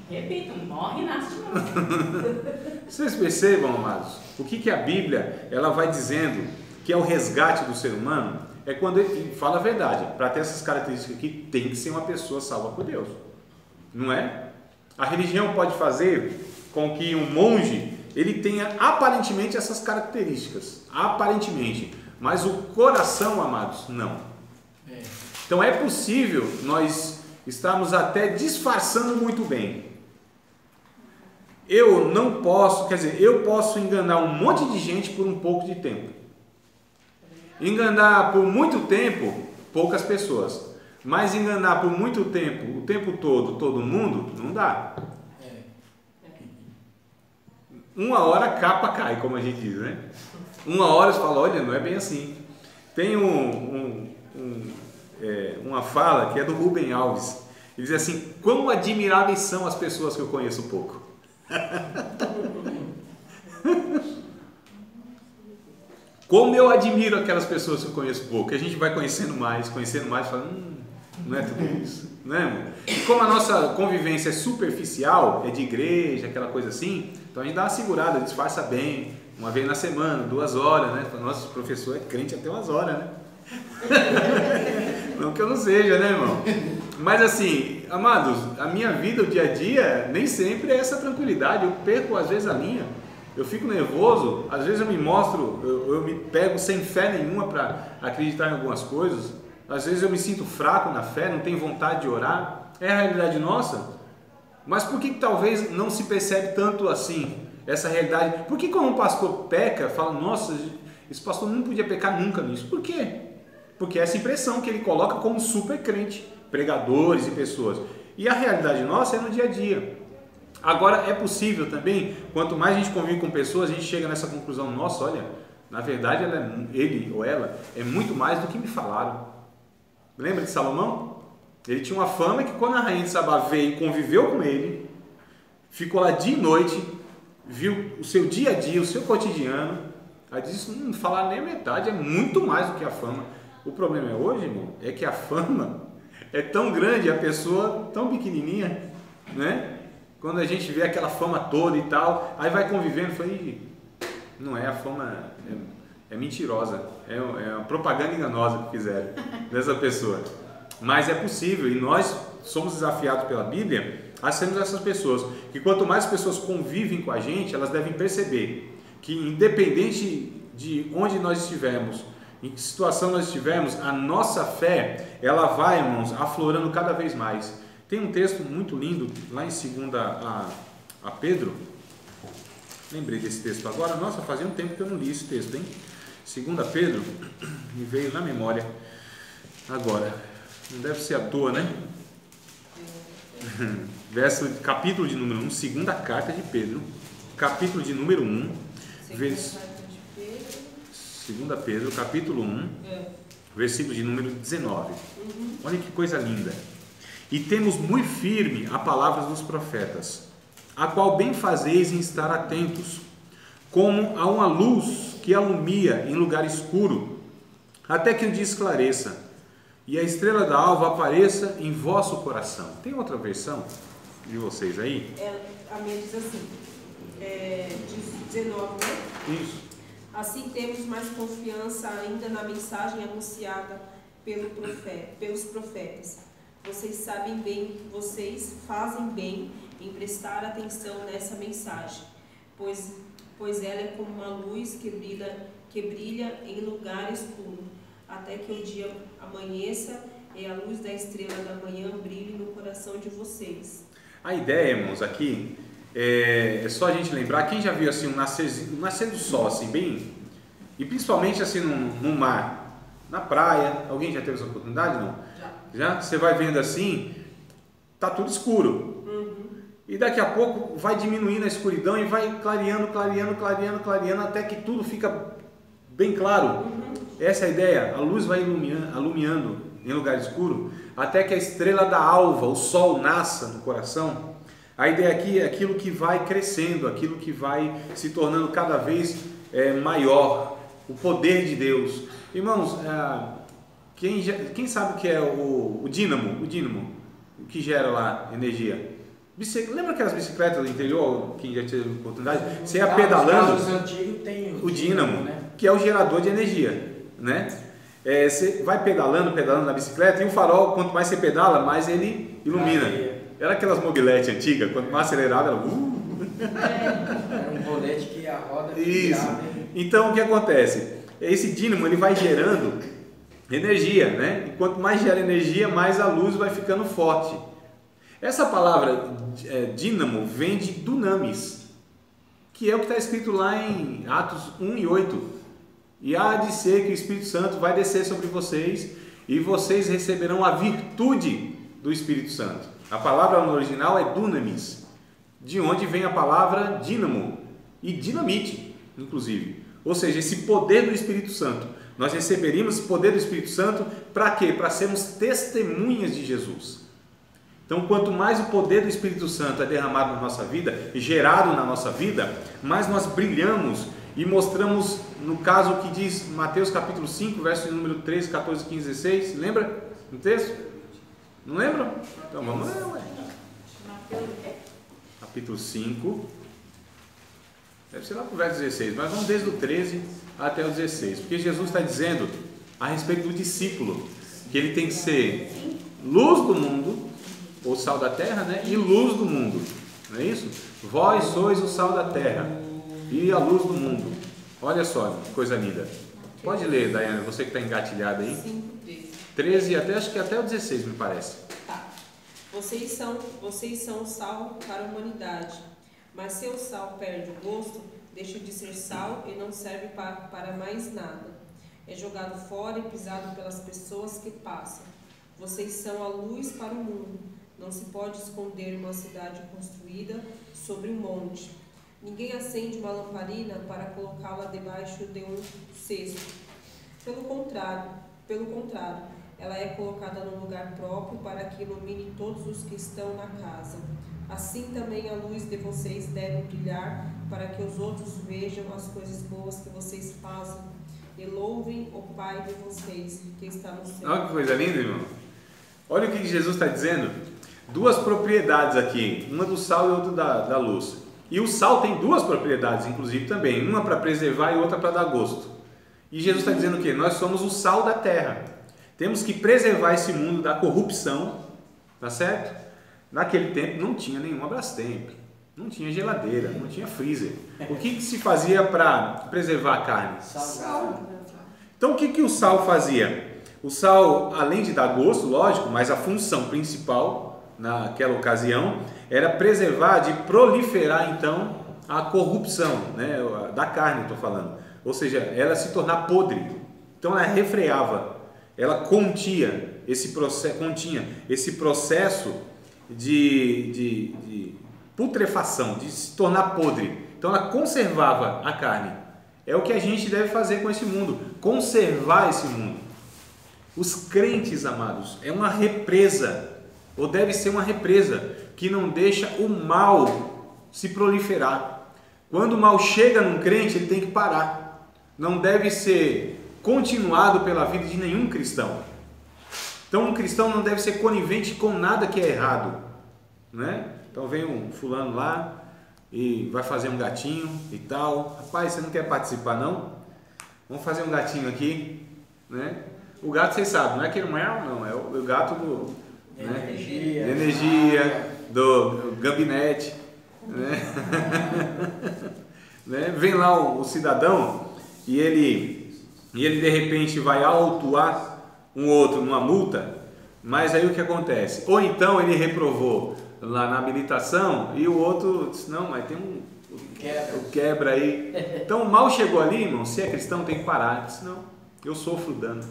Repito, morre e nasce de novo. Vocês percebam, amados, o que a Bíblia ela vai dizendo que é o resgate do ser humano? É quando ele fala a verdade. Para ter essas características aqui, tem que ser uma pessoa salva por Deus, não é? A religião pode fazer com que um monge ele tenha aparentemente essas características, aparentemente, mas o coração, amados, não. Então é possível nós estarmos até disfarçando muito bem. Eu não posso, quer dizer, eu posso enganar um monte de gente por um pouco de tempo. Enganar por muito tempo, poucas pessoas. Mas enganar por muito tempo, o tempo todo, todo mundo, não dá. Uma hora a capa cai, como a gente diz, né? Uma hora você fala, olha, não é bem assim. Tem uma fala que é do Rubem Alves. Ele diz assim: quão admiráveis são as pessoas que eu conheço pouco. Como eu admiro aquelas pessoas que eu conheço pouco. Que a gente vai conhecendo mais, e fala, não é tudo isso, né, irmão? E como a nossa convivência é superficial, é de igreja, aquela coisa assim, então a gente dá uma segurada, disfarça bem, uma vez na semana, 2 horas, né? Nosso professor é crente até 2 horas, né? Não que eu não seja, né, irmão? Mas assim, amados, a minha vida, o dia a dia, nem sempre é essa tranquilidade. Eu perco às vezes a linha, eu fico nervoso, às vezes eu me mostro, eu me pego sem fé nenhuma para acreditar em algumas coisas. Às vezes eu me sinto fraco na fé, não tenho vontade de orar. É a realidade nossa. Mas por que talvez não se percebe tanto assim essa realidade? Por que quando um pastor peca, fala, nossa, esse pastor não podia pecar nunca nisso? Por quê? Porque é essa impressão que ele coloca como super crente, pregadores e pessoas. E a realidade nossa é no dia a dia. Agora é possível também, quanto mais a gente convive com pessoas, a gente chega nessa conclusão, nossa, olha, na verdade ele ou ela é muito mais do que me falaram. Lembra de Salomão? Ele tinha uma fama que quando a rainha de Sabá veio e conviveu com ele, ficou lá dia e noite, viu o seu dia a dia, o seu cotidiano, aí disse, não falar nem a metade, é muito mais do que a fama. O problema é hoje, irmão, é que a fama é tão grande, a pessoa tão pequenininha, né? Quando a gente vê aquela fama toda e tal, aí vai convivendo, foi, não é, a fama é mentirosa, é uma propaganda enganosa que fizeram dessa pessoa. Mas é possível, e nós somos desafiados pela Bíblia a sermos essas pessoas, que quanto mais pessoas convivem com a gente, elas devem perceber que independente de onde nós estivermos, em que situação nós estivermos, a nossa fé, ela vai, irmãos, aflorando cada vez mais. Tem um texto muito lindo, lá em 2 a Pedro, lembrei desse texto agora, nossa, fazia um tempo que eu não li esse texto, hein? 2 Pedro, me veio na memória agora, não deve ser à toa, né? Capítulo de número 1, segunda carta de Pedro, capítulo de número 1, 2 Pedro, capítulo 1, versículo de número 19. Olha que coisa linda. E temos muito firme a palavra dos profetas, a qual bem fazeis em estar atentos, como a uma luz que alumia em lugar escuro, até que o dia esclareça, e a estrela da alva apareça em vosso coração. Tem outra versão de vocês aí? A minha diz assim, diz 19, né? Isso. Assim temos mais confiança ainda na mensagem anunciada pelos profetas. Vocês fazem bem em prestar atenção nessa mensagem, pois ela é como uma luz que brilha em lugar escuro, até que o dia amanheça e a luz da estrela da manhã brilhe no coração de vocês. A ideia, irmãos, aqui é só a gente lembrar, quem já viu assim um nascer do sol, assim, bem, e principalmente assim no mar, na praia, alguém já teve essa oportunidade, não? Já? Você vai vendo assim, tá tudo escuro. E daqui a pouco vai diminuindo a escuridão e vai clareando, até que tudo fica bem claro. Essa é a ideia, a luz vai iluminando em lugar escuro, até que a estrela da alva, o sol, nasça no coração. A ideia aqui é aquilo que vai crescendo, aquilo que vai se tornando cada vez maior, o poder de Deus. Irmãos, quem sabe o que é o dínamo, o que gera lá energia? Lembra aquelas bicicletas do interior, quem já teve oportunidade? Você ia pedalando, o dínamo, né? Que é o gerador de energia, né? Você vai pedalando na bicicleta e o farol, quanto mais você pedala, mais ele ilumina. Era aquelas mobiletes antigas, quanto mais acelerava, ela... Era um rolete que a roda... Isso. Então, o que acontece? Esse dínamo, ele vai gerando energia, né? E quanto mais gera energia, mais a luz vai ficando forte. Essa palavra dínamo vem de dunamis, que é o que está escrito lá em Atos 1 e 8. E há de ser que o Espírito Santo vai descer sobre vocês e vocês receberão a virtude do Espírito Santo. A palavra no original é dunamis, de onde vem a palavra dínamo e dinamite, inclusive. Ou seja, esse poder do Espírito Santo Nós receberíamos o poder do Espírito Santo para quê? Para sermos testemunhas de Jesus. Então, quanto mais o poder do Espírito Santo é derramado na nossa vida, gerado na nossa vida, mais nós brilhamos e mostramos, no caso que diz Mateus capítulo 5, verso número 13, 14, 15, 16, lembra no texto? Não lembra? Então vamos lá, ué. Capítulo 5, deve ser lá para o verso 16, mas vamos desde o 13 até o 16, porque Jesus está dizendo a respeito do discípulo, que ele tem que ser luz do mundo, ou sal da terra, né? E luz do mundo, não é isso? Vós sois o sal da terra e a luz do mundo. Olha só, que coisa linda. Pode ler, Daiane, você que está engatilhada aí. 5, 13. 13 até, acho que até o 16, me parece. Tá. Vocês são o sal para a humanidade, mas se o sal perde o gosto, deixa de ser sal e não serve para mais nada. É jogado fora e pisado pelas pessoas que passam. Vocês são a luz para o mundo. Não se pode esconder uma cidade construída sobre um monte. Ninguém acende uma lamparina para colocá-la debaixo de um cesto. Pelo contrário, ela é colocada num lugar próprio para que ilumine todos os que estão na casa. Assim também a luz de vocês deve brilhar para que os outros vejam as coisas boas que vocês fazem e louvem o Pai de vocês que está no céu. Olha que coisa linda, irmão. Olha o que Jesus está dizendo. Duas propriedades aqui, uma do sal e outra da luz. E o sal tem duas propriedades, inclusive também, uma para preservar e outra para dar gosto. E Jesus está dizendo o quê? Nós somos o sal da terra. Temos que preservar esse mundo da corrupção, tá certo? Naquele tempo não tinha nenhuma Brastemp, não tinha geladeira, não tinha freezer. O que se fazia para preservar a carne? Salgado. Então o que o sal fazia? O sal, além de dar gosto, lógico, mas a função principal naquela ocasião era preservar, de proliferar então a corrupção, né, da carne, estou falando. Ou seja, ela se tornar podre. Então ela refreava, ela continha esse processo de putrefação, de se tornar podre. Então ela conservava a carne. É o que a gente deve fazer com esse mundo, conservar esse mundo. Os crentes, amados, é uma represa, ou deve ser uma represa, que não deixa o mal se proliferar. Quando o mal chega num crente, ele tem que parar. Não deve ser continuado pela vida de nenhum cristão. Então um cristão não deve ser conivente com nada que é errado, né? Então vem um fulano lá e vai fazer um gatinho e tal. Rapaz, você não quer participar não? Vamos fazer um gatinho aqui, né? O gato, vocês sabem, não é aquele não, é o gato do, né? energia, do gabinete, né? Né? Vem lá o cidadão e ele de repente vai autuar um outro numa multa, mas aí o que acontece? Ou então ele reprovou lá na habilitação e o outro disse, não, mas tem um quebra aí. Então o mal chegou ali, irmão, se é cristão tem que parar. Disse, não, eu sofro dano.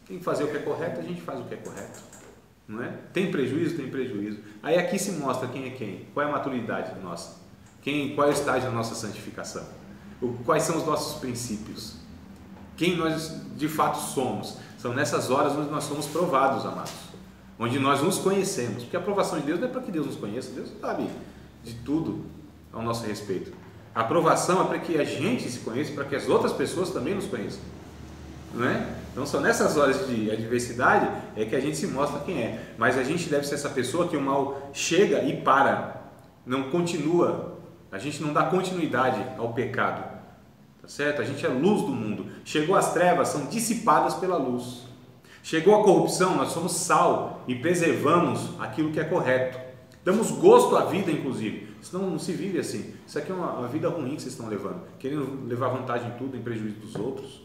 Tem que fazer o que é correto, a gente faz o que é correto. Não é? Tem prejuízo? Tem prejuízo. Aí aqui se mostra quem é quem, qual é a maturidade nossa, qual é o estágio da nossa santificação, quais são os nossos princípios, quem nós de fato somos. São nessas horas onde nós somos provados, amados, onde nós nos conhecemos, porque a aprovação de Deus não é para que Deus nos conheça, Deus sabe de tudo ao nosso respeito. A aprovação é para que a gente se conheça, para que as outras pessoas também nos conheçam, não é? Então são nessas horas de adversidade é que a gente se mostra quem é, mas a gente deve ser essa pessoa que o mal chega e para, não continua, a gente não dá continuidade ao pecado, tá certo? A gente é luz do mundo. Chegou as trevas, são dissipadas pela luz. Chegou a corrupção, nós somos sal e preservamos aquilo que é correto. Damos gosto à vida, inclusive. Senão não se vive assim. Isso aqui é uma vida ruim que vocês estão levando, querendo levar vantagem em tudo, em prejuízo dos outros,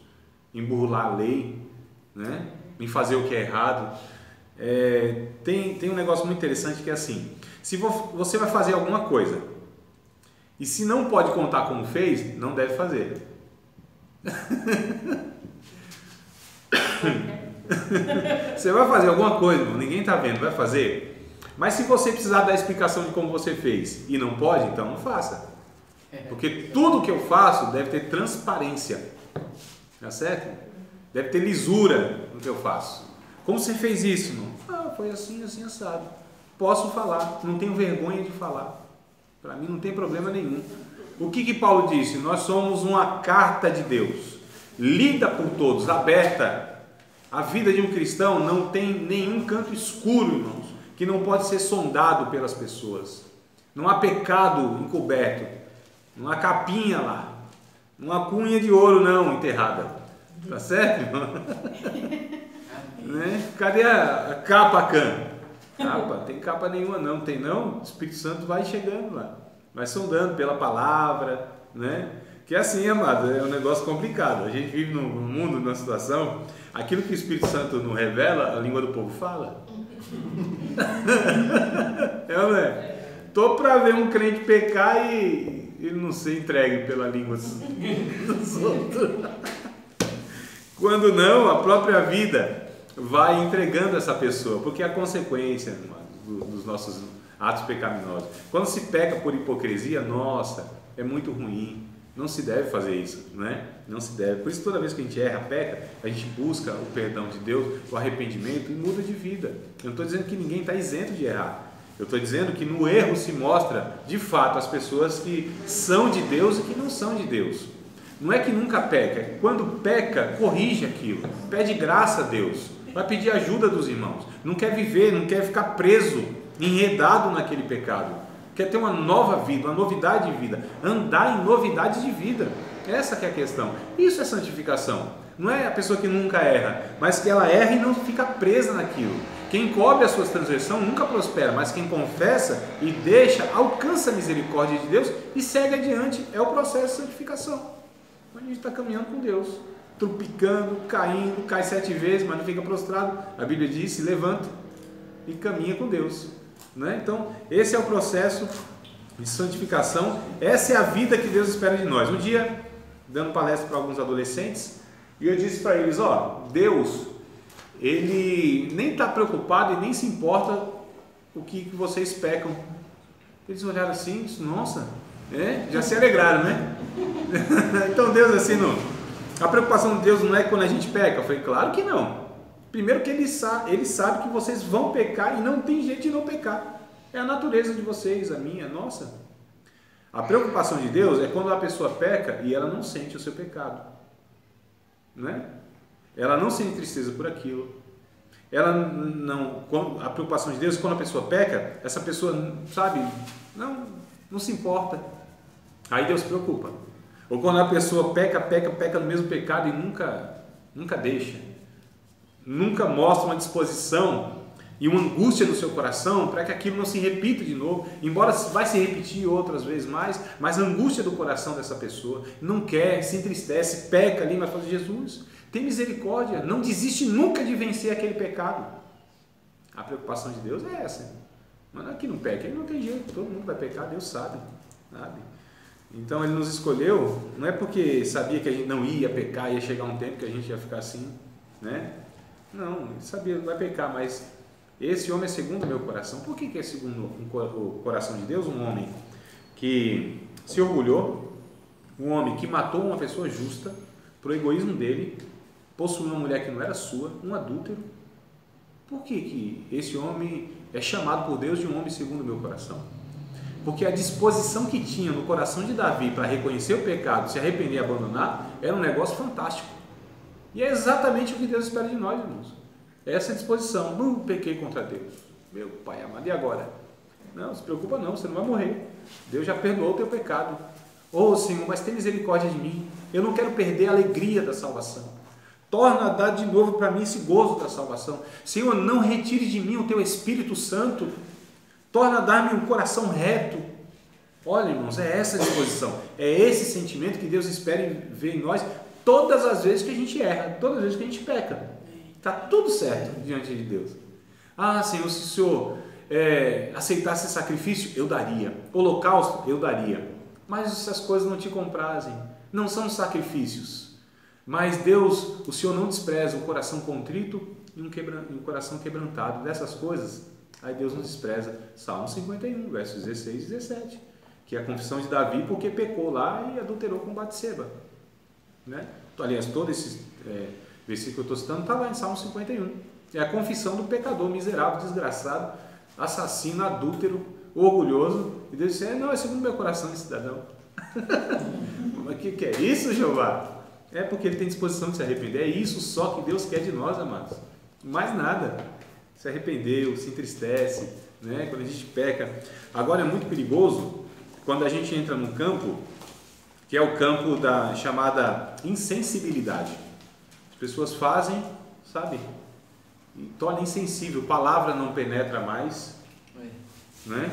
em burlar a lei, né? Em fazer o que é errado. Tem um negócio muito interessante que é assim: se você vai fazer alguma coisa e se não pode contar como fez, não deve fazer. Você vai fazer alguma coisa, ninguém está vendo, vai fazer. Mas se você precisar dar explicação de como você fez e não pode, então não faça. Porque tudo que eu faço deve ter transparência. Tá certo? Deve ter lisura no que eu faço. Como você fez isso, irmão? Foi assim, assim, assado. Posso falar, não tenho vergonha de falar. Para mim não tem problema nenhum. O que Paulo disse? Nós somos uma carta de Deus, lida por todos, aberta. A vida de um cristão não tem nenhum canto escuro, irmãos, que não pode ser sondado pelas pessoas. Não há pecado encoberto, não há capinha lá, não há cunha de ouro não enterrada. Tá certo, irmão? Né? Cadê a capa, Capa? Tem capa nenhuma não, tem não? O Espírito Santo vai chegando lá, vai sondando pela palavra, né? Que é assim, amado, é um negócio complicado. A gente vive num mundo, numa situação, aquilo que o Espírito Santo não revela, a língua do povo fala. Não é? Tô para ver um crente pecar e ele não ser entregue pela língua dos outros. Quando não, a própria vida vai entregando essa pessoa, porque é a consequência dos nossos atos pecaminosos. Quando se peca por hipocrisia, nossa, é muito ruim. Não se deve fazer isso, né? Não se deve. Por isso, toda vez que a gente erra, peca, a gente busca o perdão de Deus, o arrependimento e muda de vida. Eu não estou dizendo que ninguém está isento de errar. Eu estou dizendo que no erro se mostra, de fato, as pessoas que são de Deus e que não são de Deus. Não é que nunca peca, é que quando peca, corrige aquilo, pede graça a Deus, vai pedir ajuda dos irmãos. Não quer viver, não quer ficar preso, enredado naquele pecado. Quer ter uma nova vida, uma novidade de vida, andar em novidade de vida. Essa que é a questão. Isso é santificação. Não é a pessoa que nunca erra, mas que ela erra e não fica presa naquilo. Quem cobre as suas transgressões nunca prospera, mas quem confessa e deixa, alcança a misericórdia de Deus e segue adiante. É o processo de santificação. A gente está caminhando com Deus, trupicando, caindo, cai 7 vezes, mas não fica prostrado. A Bíblia diz, se levanta e caminha com Deus. Né? Então, esse é o processo de santificação, essa é a vida que Deus espera de nós. Um dia, dando palestra para alguns adolescentes, e eu disse para eles, Deus, Ele nem está preocupado e nem se importa o que vocês pecam. Eles olharam assim, nossa, já se alegraram, né? Então Deus assim, não, a preocupação de Deus não é quando a gente peca. Eu falei, claro que não. Primeiro que ele sabe que vocês vão pecar e não tem jeito de não pecar. É a natureza de vocês, a minha, a nossa. A preocupação de Deus é quando a pessoa peca e ela não sente o seu pecado. Né? Ela não sente tristeza por aquilo. A preocupação de Deus é quando a pessoa peca, essa pessoa, sabe, não se importa. Aí Deus se preocupa. Ou quando a pessoa peca no mesmo pecado e nunca deixa. Nunca mostra uma disposição e uma angústia no seu coração para que aquilo não se repita de novo, embora vai se repetir outras vezes mais, mas a angústia do coração dessa pessoa não quer, se entristece, peca ali, mas fala, Jesus, tem misericórdia, não desiste nunca de vencer aquele pecado. A preocupação de Deus é essa, mas aqui não peca, ele não tem jeito, todo mundo vai pecar, Deus sabe. Então ele nos escolheu, não é porque sabia que a gente não ia pecar, ia chegar um tempo que a gente ia ficar assim, né? Não, ele sabia que vai pecar, mas esse homem é segundo o meu coração. Por que é segundo o coração de Deus? Um homem que se orgulhou, um homem que matou uma pessoa justa por egoísmo dele, possuiu uma mulher que não era sua, um adúltero. Por que esse homem é chamado por Deus de um homem segundo o meu coração? Porque a disposição que tinha no coração de Davi para reconhecer o pecado, se arrepender e abandonar, era um negócio fantástico. E é exatamente o que Deus espera de nós, irmãos. Essa disposição. Não pequei contra Deus. Meu Pai amado, e agora? Não, se preocupa não, você não vai morrer. Deus já perdoou o teu pecado. Senhor, mas tem misericórdia de mim. Eu não quero perder a alegria da salvação. Torna a dar de novo para mim esse gozo da salvação. Senhor, não retire de mim o teu Espírito Santo. Torna a dar-me um coração reto. Olha, irmãos, é essa disposição. É esse sentimento que Deus espera ver em nós todas as vezes que a gente erra, todas as vezes que a gente peca. Está tudo certo diante de Deus. Senhor, se o Senhor aceitasse esse sacrifício, eu daria. Holocausto, eu daria. Mas essas coisas não te comprazem. Não são sacrifícios. Mas Deus, o Senhor não despreza um coração contrito e um coração quebrantado. Dessas coisas, aí Deus não despreza. Salmo 51, versos 16 e 17. Que é a confissão de Davi porque pecou lá e adulterou com Batseba. Né? Aliás, todos esses versículo que eu estou citando está lá em Salmo 51. É a confissão do pecador, miserável, desgraçado, assassino, adúltero, orgulhoso. E Deus disse, não, é segundo meu coração esse cidadão. Mas que é isso, Jeová? É porque ele tem disposição de se arrepender. É isso só que Deus quer de nós, amados. Mais nada. Se arrependeu, se entristece, né? Quando a gente peca. Agora é muito perigoso quando a gente entra num campo que é o campo da chamada insensibilidade. As pessoas fazem, sabe? E torna insensível. Palavra não penetra mais, né?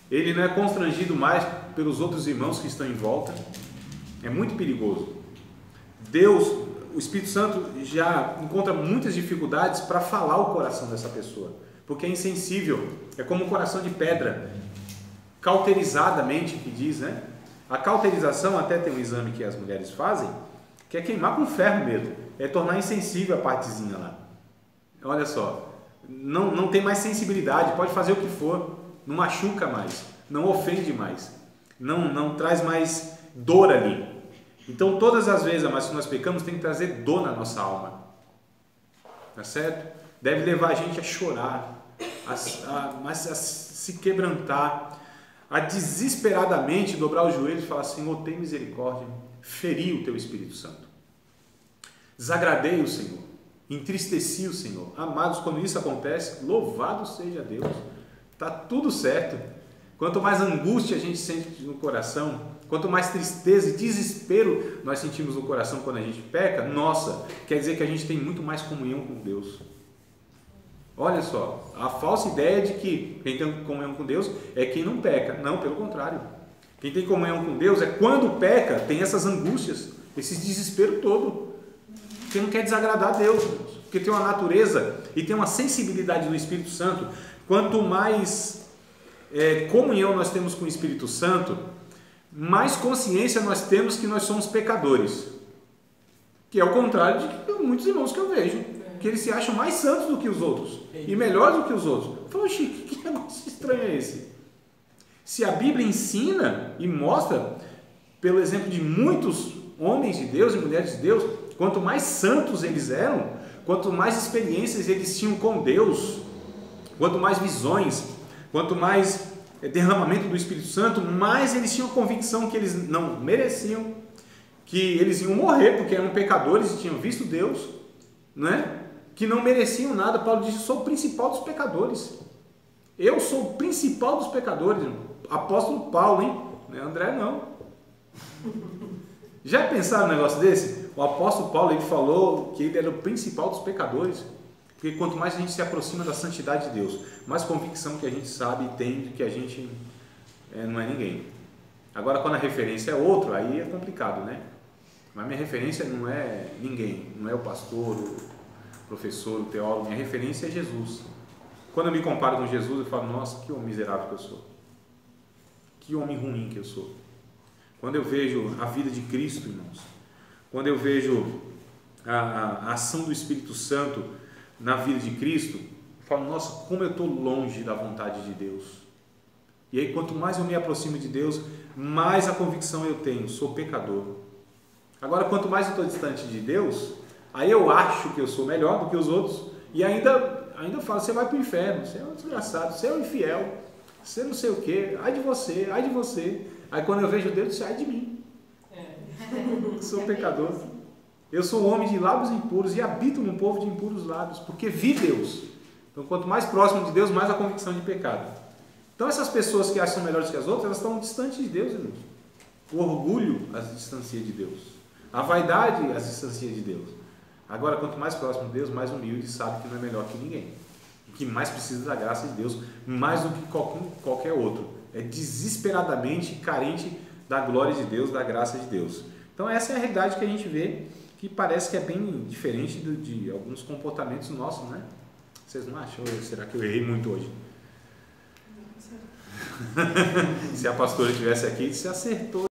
Ele não é constrangido mais pelos outros irmãos que estão em volta. É muito perigoso. Deus, o Espírito Santo já encontra muitas dificuldades para falar o coração dessa pessoa, porque é insensível, é como um coração de pedra, cauterizadamente, que diz, né? A cauterização, até tem um exame que as mulheres fazem, que é queimar com ferro mesmo, é tornar insensível a partezinha lá. Olha só, não tem mais sensibilidade, pode fazer o que for, não machuca mais, não ofende mais, não traz mais dor ali. Então, todas as vezes, mas se nós pecamos, tem que trazer dor na nossa alma. Tá certo? Deve levar a gente a chorar, a se quebrantar, a desesperadamente dobrar os joelhos e falar, Senhor, tem misericórdia, feri o teu Espírito Santo. Desagradei o Senhor, entristeci o Senhor. Amados, quando isso acontece, louvado seja Deus. Está tudo certo. Quanto mais angústia a gente sente no coração, quanto mais tristeza e desespero nós sentimos no coração quando a gente peca, nossa, quer dizer que a gente tem muito mais comunhão com Deus. Olha só, a falsa ideia de que quem tem comunhão com Deus é quem não peca. Não, pelo contrário. Quem tem comunhão com Deus é quando peca, tem essas angústias, esse desespero todo. Porque não quer desagradar a Deus, porque tem uma natureza e tem uma sensibilidade do Espírito Santo. Quanto mais comunhão nós temos com o Espírito Santo, mais consciência nós temos que nós somos pecadores. Que é o contrário de muitos irmãos que eu vejo, que eles se acham mais santos do que os outros e melhores do que os outros. Eu falo, Chico, que negócio estranho é esse? Se a Bíblia ensina e mostra, pelo exemplo de muitos homens de Deus e mulheres de Deus, quanto mais santos eles eram, quanto mais experiências eles tinham com Deus, quanto mais visões, quanto mais derramamento do Espírito Santo, mais eles tinham convicção que eles não mereciam, que eles iam morrer porque eram pecadores e tinham visto Deus, né? Que não mereciam nada. Paulo diz, eu sou o principal dos pecadores. Eu sou o principal dos pecadores. Apóstolo Paulo, hein? Não é André, não. Já pensaram um negócio desse? O apóstolo Paulo, ele falou que ele era o principal dos pecadores. Porque quanto mais a gente se aproxima da santidade de Deus, mais convicção que a gente sabe e tem de que a gente não é ninguém. Agora, quando a referência é outro, aí é complicado, né? Mas minha referência não é ninguém, não é o pastor, o professor, o teólogo, minha referência é Jesus. Quando eu me comparo com Jesus, eu falo, nossa, que homem miserável que eu sou. Que homem ruim que eu sou. Quando eu vejo a vida de Cristo, irmãos, quando eu vejo a ação do Espírito Santo na vida de Cristo, eu falo, nossa, como eu estou longe da vontade de Deus. E aí, quanto mais eu me aproximo de Deus, mais a convicção eu tenho, sou pecador. Agora, quanto mais eu estou distante de Deus, aí eu acho que eu sou melhor do que os outros, e ainda falo, você vai para o inferno, você é um desgraçado, você é um infiel, você não sei o que, ai de você, ai de você. Aí quando eu vejo Deus, eu disse, ai de mim, sou pecador. Eu sou um homem de lábios impuros e habito num povo de impuros lábios, porque vi Deus. Então, quanto mais próximo de Deus, mais a convicção de pecado. Então, essas pessoas que acham melhores que as outras, elas estão distantes de Deus, irmãos. O orgulho as distancia de Deus. A vaidade as distancia de Deus. Agora, quanto mais próximo de Deus, mais humilde, sabe que não é melhor que ninguém. Que mais precisa da graça de Deus, mais do que qualquer outro. É desesperadamente carente da glória de Deus, da graça de Deus. Então, essa é a realidade que a gente vê, que parece que é bem diferente de alguns comportamentos nossos, né? Vocês não acham? Será que eu errei muito hoje? Se a pastora estivesse aqui, você acertou.